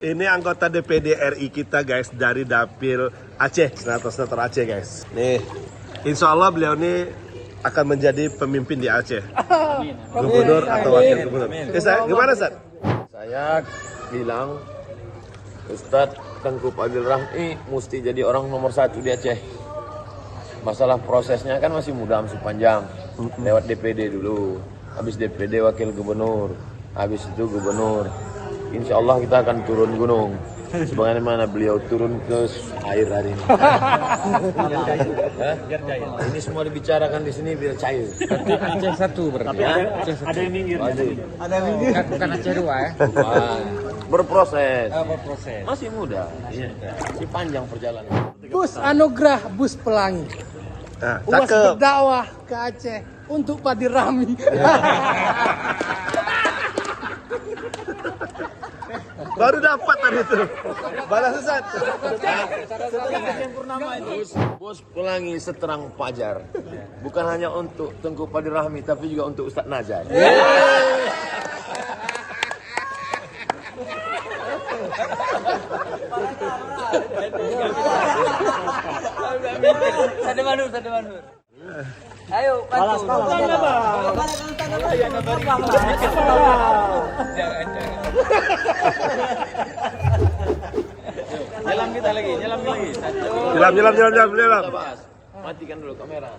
Ini anggota DPD RI kita guys dari Dapil Aceh, senator Aceh guys. Nih, insya Allah beliau ini akan menjadi pemimpin di Aceh. Gubernur atau wakil gubernur. Gimana Ustaz? Saya bilang Ustadz Tengku Fadil Rahmi mesti jadi orang nomor 1 di Aceh. Masalah prosesnya kan masih muda, masih panjang. Lewat DPD dulu, habis DPD wakil gubernur, habis itu gubernur. Insya Allah kita akan turun gunung. Sebagaimana beliau turun ke air hari ini. Biar cair. Ini semua dibicarakan di sini biar cair. Aceh 1 berarti. Tapi ada yang minggir. ada yang minggir. Bukan Aceh 2 ya. Berproses. Berproses. Masih muda. Masih panjang perjalanan. Bus Anugerah Bus Pelangi. Nah, Uas cakep. berdakwah ke Aceh untuk Fadil Rahmi. Baru dapat tadi itu. Balas Ustaz. Bus Pelangi seterang fajar. Bukan hanya untuk Tengku Fadil Rahmi, tapi juga untuk Ustadz Najar. Sade manur. Ayo, balas. Nyelam kita lagi. Jelam. Kita bahas. Matikan dulu kamera.